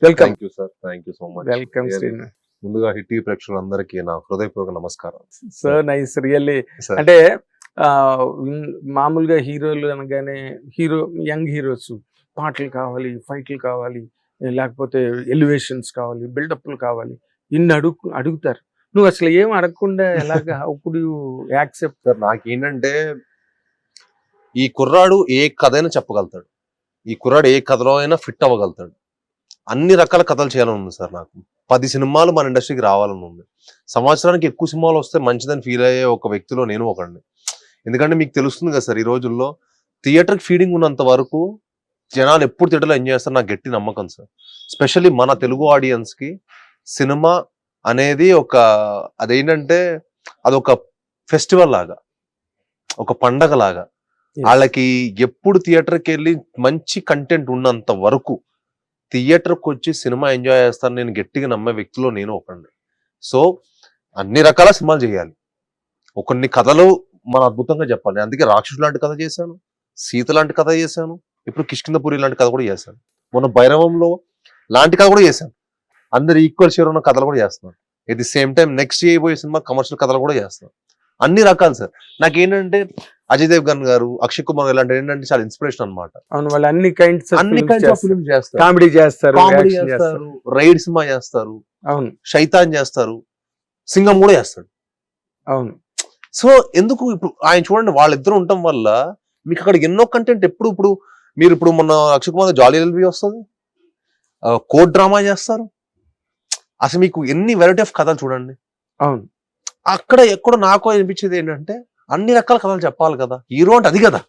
Welcome. Thank you sir, thank you so much. Welcome Srinivas. ముందుగా hit TV ప్రేక్షకులందరికీ నా హృదయపూర్వక నమస్కారం. So nice really. Sir. అంటే మామూలుగా హీరోలు అనగానే యంగ్ హీరోస్ పాటలు కావాలి, ఫైట్లు కావాలి, లేకపోతే ఎలివేషన్స్ కావాలి, బిల్డప్లు కావాలి, ఇన్ని అడుగుతారు. నువ్వు అసలు ఏం అడగకుండా ఎలాగా ఇప్పుడు యాక్సెప్ట్? సార్ నాకేంటంటే ఈ కుర్రాడు ఏ కథ అయినా చెప్పగలుగుతాడు, ఈ కుర్రాడు ఏ కథలో అయినా ఫిట్ అవ్వగలుగుతాడు. అన్ని రకాల కథలు చేయాలని ఉంది సార్. నాకు 10 సినిమాలు మన ఇండస్ట్రీకి రావాలని ఉంది. సంవత్సరానికి ఎక్కువ సినిమాలు వస్తే మంచిదని ఫీల్ అయ్యే ఒక వ్యక్తిలో నేను ఒకడిని. ఎందుకంటే మీకు తెలుస్తుంది కదా సార్, ఈ రోజుల్లో థియేటర్కి ఫీడింగ్ ఉన్నంత వరకు జనాలు ఎప్పుడు థియేటర్లో ఎంజాయ్ చేస్తారు, నాకు గట్టి నమ్మకం సార్. స్పెషల్లీ మన తెలుగు ఆడియన్స్కి సినిమా అనేది అదేంటంటే అదొక ఫెస్టివల్ లాగా, ఒక పండగ లాగా. వాళ్ళకి ఎప్పుడు థియేటర్కి వెళ్ళి మంచి కంటెంట్ ఉన్నంత వరకు థియేటర్కి వచ్చి సినిమా ఎంజాయ్ చేస్తాను నేను గట్టిగా నమ్మే వ్యక్తిలో నేను ఒకటి. సో అన్ని రకాల సినిమాలు చేయాలి, కొన్ని కథలు మన అద్భుతంగా చెప్పాలి. అందుకే రాక్షసు లాంటి కథ చేశాను, సీత లాంటి కథ చేశాను, ఇప్పుడు కిష్కిందపురి లాంటి కథ కూడా చేశాను, మొన్న భైరవంలో లాంటి కథ కూడా చేశాను. అందరు ఈక్వల్ షేర్ ఉన్న కథలు కూడా చేస్తున్నాను. At the same time next చేయబోయే సినిమా కమర్షియల్ కథలు కూడా చేస్తున్నాను. అన్ని రకాలు సార్. నాకేంటంటే అజయ్ దేవ్గన్ గారు, అక్షయ్ కుమార్ ఇలాంటి ఏంటంటే చాలా ఇన్స్పిరేషన్ అనమాట. వాళ్ళు అన్ని కైండ్స్ ఆఫ్ ఫిల్మ్ చేస్తారు, కామెడీ చేస్తారు, రైడ్ సినిమా చేస్తారు, అవును, శైతాన్ చేస్తారు, సింగం కూడా చేస్తాడు. అవును. సో ఎందుకు ఇప్పుడు ఆయన చూడండి, వాళ్ళిద్దరు ఉండటం వల్ల మీకు అక్కడ ఎన్నో కంటెంట్ ఇప్పుడు మీరు ఇప్పుడు మొన్న అక్షయ్ కుమార్ జాలీ ఎల్బీ వస్తుంది, కోడ్ డ్రామా చేస్తారు. అసలు మీకు ఎన్ని వెరైటీ ఆఫ్ కథలు చూడండి. అవును. అక్కడ ఎక్కడ నాకు అనిపించేది ఏంటంటే అన్ని రకాల కథలు చెప్పాలి కదా. హీరో అంటే అది కదా,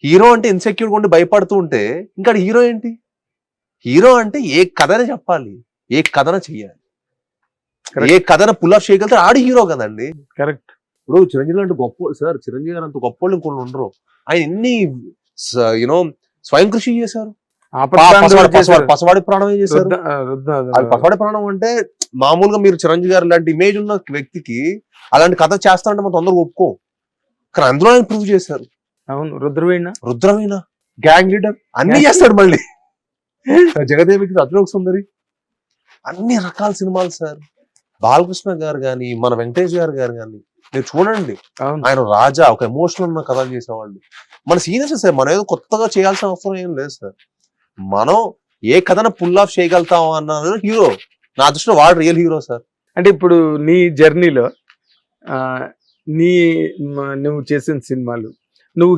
హీరో అంటే ఇన్సెక్యూర్గా ఉండి భయపడుతూ ఉంటే ఇంకా హీరో ఏంటి? హీరో అంటే ఏ కథనే చెప్పాలి, ఏ కథన చెయ్యాలి, ఏ కథన పుల్ ఆఫ్ చేయగలిగితే ఆడి హీరో కదండి. కరెక్ట్. ఇప్పుడు చిరంజీవి అంటే గొప్ప సార్, చిరంజీవి గారు అంత గొప్ప వాళ్ళు ఇంకొన్ని ఉండరు. ఆయన ఎన్ని స్వయం కృషి చేశారు. పసవాడి ప్రాణం ఏం చేశారు. పసవాడి ప్రాణం అంటే మామూలుగా మీరు చిరంజీవి గారు లాంటి ఇమేజ్ ఉన్న వ్యక్తికి అలాంటి కథ చేస్తారంటే మనం తొందరగా ఒప్పుకో, కానీ అందులో ఆయన ప్రూవ్ చేశారు. అవును. రుద్రవీణ గ్యాంగ్ లీడర్ అన్ని చేస్తాడు. మళ్ళీ జగదేవికి అతిలోక సుందరి, అన్ని రకాల సినిమాలు సార్. బాలకృష్ణ గారు కానీ, మన వెంకటేష్ గారు కానీ మీరు చూడండి, ఆయన రాజా ఒక ఎమోషనల్ ఉన్న కథలు చేసేవాళ్ళు. మన సీనియర్స్ సార్, మనం ఏదో కొత్తగా చేయాల్సిన అవసరం ఏం లేదు సార్. మనం ఏ కథన పుల్ ఆఫ్ చేయగలుగుతాం అన్నది హీరో. నా దృష్టిలో వాడు రియల్ హీరో సార్. అంటే ఇప్పుడు నీ జర్నీలో నువ్వు చేసిన సినిమాలు, నువ్వు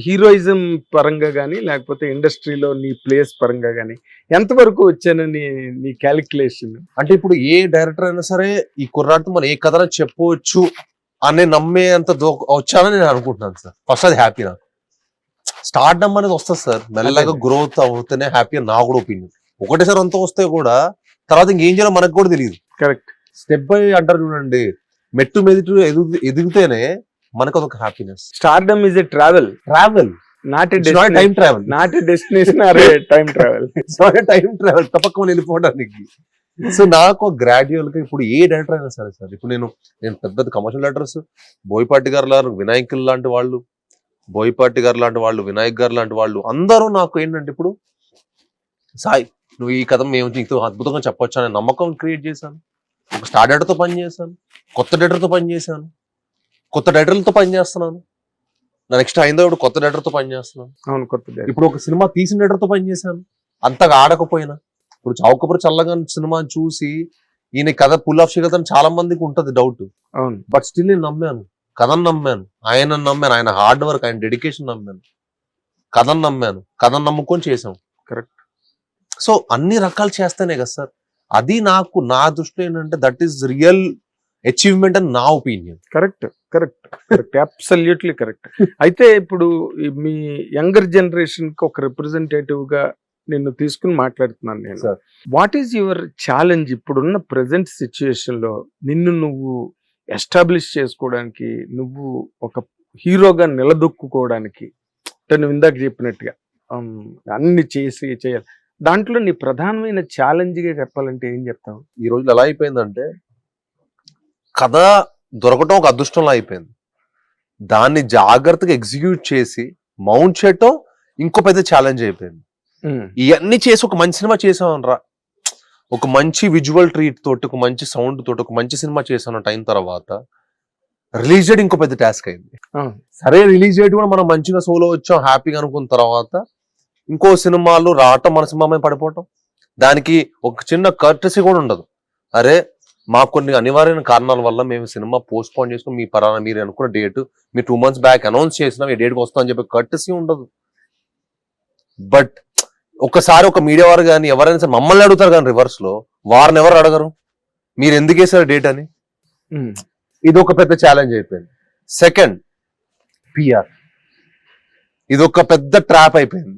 హీరోయిజం పరంగా కానీ లేకపోతే ఇండస్ట్రీలో నీ ప్లేస్ పరంగా కానీ ఎంతవరకు వచ్చానని నీ క్యాలిక్యులేషన్? అంటే ఇప్పుడు ఏ డైరెక్టర్ అయినా సరే ఈ కుర్రాడితో మనం ఏ కథలో చెప్పవచ్చు అనే నమ్మే అంత వచ్చానని నేను అనుకుంటున్నాను సార్. ఫస్ట్ అది హ్యాపీ. నాకు స్టార్డమ్ అనేది వస్తుంది సార్, మెల్లగా గ్రోత్ అవుతేనే హ్యాపీ అని నా కూడా ఒపీనియన్. ఒకటేసారి అంతా వస్తే కూడా తర్వాత ఇంకేం చేయాలో మనకు కూడా తెలియదు. కరెక్ట్. స్టెప్ బై అంటారు చూడండి, మెట్టు మెదిటి ఎదిగితేనే మనకు అదొక happiness. Stardom is a travel, not a time travel, not a destination or a time travel. Time travel తప్పక వెళ్ళిపోవడానికి. సో నాకు గ్రాడ్యువల్ గా ఇప్పుడు ఏ డైరెక్టర్ అయినా సరే సార్, ఇప్పుడు నేను పెద్ద కమర్షియల్ డైరెక్టర్స్ బోయపాటి గారు లాంటి, వినాయక్ లాంటి వాళ్ళు, వినాయక్ గారు లాంటి వాళ్ళు అందరూ నాకు ఏంటంటే ఇప్పుడు సాయి నువ్వు ఈ కథ మేము నీకు అద్భుతంగా చెప్పొచ్చు అనే నమ్మకం క్రియేట్ చేశాను. ఒక స్టార్ డైరెక్టర్తో పనిచేశాను, కొత్త డైరెక్టర్తో పనిచేశాను, కొత్త డైరెక్టర్లతో పనిచేస్తున్నాను. నా నెక్స్ట్ అయిందో కొత్త డైరెక్టర్తో పనిచేస్తున్నాను. అవును, కొత్త. ఇప్పుడు ఒక సినిమా తీసిన డైరెక్టర్తో పనిచేశాను, అంతగా ఆడకపోయినా. ఇప్పుడు చౌకపురి చల్లగా సినిమా చూసి ఈయన కథ పుల్ ఆఫ్ చేయగలుగుతాను చాలా మందికి ఉంటది డౌట్. అవును. బట్ స్టిల్ నేను నమ్మాను, కథను నమ్మాను, ఆయన నమ్మాను, ఆయన హార్డ్ వర్క్, ఆయన డెడికేషన్ నమ్మాను, కథను నమ్ముకొని చేసాం. కరెక్ట్. సో అన్ని రకాలు చేస్తేనే కదా సార్, అది నాకు నా దృష్టిలో ఏంటంటే దట్ ఈస్ రియల్ అచీవ్మెంట్ అని నా ఒపీనియన్. Correct, absolutely correct. అయితే ఇప్పుడు మీ యంగర్ జనరేషన్ కి ఒక రిప్రజెంటేటివ్ గా నిన్ను తీసుకుని మాట్లాడుతున్నాను నేను. వాట్ ఈస్ యువర్ ఛాలెంజ్ ఇప్పుడున్న ప్రెసెంట్ సిచ్యుయేషన్ లో నిన్ను నువ్వు ఎస్టాబ్లిష్ చేసుకోవడానికి, నువ్వు ఒక హీరోగా నిలదొక్కుకోవడానికి? అంటే నువ్వు ఇందాక చెప్పినట్టుగా అన్ని చేయాలి, దాంట్లో నీ ప్రధానమైన ఛాలెంజ్ గా చెప్పాలంటే ఏం చెప్తావు? ఈ రోజు ఎలా అయిపోయిందంటే కథ దొరకటం ఒక అదృష్టంలా అయిపోయింది. దాన్ని జాగ్రత్తగా ఎగ్జిక్యూట్ చేసి మౌంట్ చేయటం ఇంకో పెద్ద ఛాలెంజ్ అయిపోయింది. ఇవన్నీ చేసి ఒక మంచి సినిమా చేసామనరా, ఒక మంచి విజువల్ ట్రీట్ తోటి, ఒక మంచి సౌండ్ తోటి, ఒక మంచి సినిమా చేసిన టైం తర్వాత రిలీజ్ చేయడం ఇంకో పెద్ద టాస్క్ అయింది. సరే రిలీజ్ చేయడం కూడా మనం మంచిగా సోలో వచ్చాం హ్యాపీగా అనుకున్న తర్వాత ఇంకో సినిమాలు రావటం, మన సినిమా మీద పడిపోవటం, దానికి ఒక చిన్న కర్టసీ కూడా ఉండదు. అరే మాకు కొన్ని అనివార్యమైన కారణాల వల్ల మేము సినిమా పోస్ట్ పోన్ చేసుకుని మీ పరాన మీరు అనుకున్న డేట్ మీరు 2 months బ్యాక్ అనౌన్స్ చేసినా ఈ డేట్కి వస్తాం అని చెప్పి కర్టసీ ఉండదు. బట్ ఒకసారి ఒక మీడియా వారు కానీ ఎవరైనా సరే మమ్మల్ని అడుగుతారు కానీ రివర్స్ లో, వారిని ఎవరు అడగరు మీరు ఎందుకు వేసారు డేట్ అని. ఇది ఒక పెద్ద ఛాలెంజ్ అయిపోయింది. సెకండ్ పిఆర్, ఇది ఒక పెద్ద ట్రాప్ అయిపోయింది.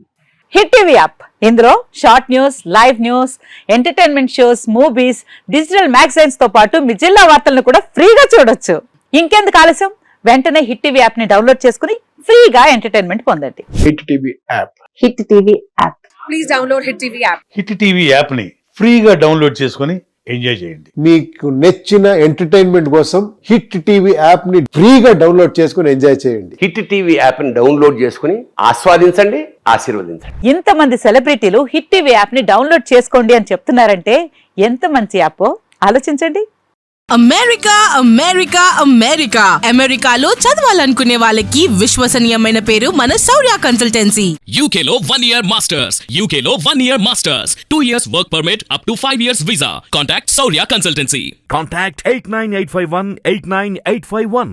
హిట్ టీవీ యాప్, ఇందులో short news, live news, entertainment shows, movies, digital magazines తో పాటు మీ జిల్లా వార్తలను కూడా ఫ్రీగా చూడొచ్చు. ఇంకెందుకు ఆలస్యం, వెంటనే హిట్ టీవీ యాప్ ని డౌన్లోడ్ చేసుకుని ఫ్రీగా ఎంటర్టైన్మెంట్ పొందండి. Hit TV app. Hit TV app. Please download Hit TV app. Hit TV app ని ఫ్రీగా డౌన్లోడ్ చేసుకొని ఎంజాయ్ చేయండి. మీకు నచ్చిన ఎంటర్టైన్మెంట్ కోసం హిట్ టీవీ యాప్ ని ఫ్రీగా డౌన్లోడ్ చేసుకుని ఎంజాయ్ చేయండి. హిట్ టీవీ యాప్ ని డౌన్లోడ్ చేసుకుని ఆస్వాదించండి, ఆశీర్వదించండి. ఇంతమంది సెలబ్రిటీలు హిట్ టీవీ యాప్ ని డౌన్లోడ్ చేసుకోండి అని చెప్తున్నారంటే ఎంత మంచి యాప్ ఆలోచించండి. అమెరికా అమెరికా అమెరికా అమెరికాలో చదవాలనుకునే వాళ్ళకి విశ్వసనీయమైన పేరు మన శౌర్య కన్సల్టెన్సీ. UK లో 1 year masters. UK లో 1 year masters. 2 years work permit up to 5 years visa. Contact Saurya Consultancy. Contact 89851 89851.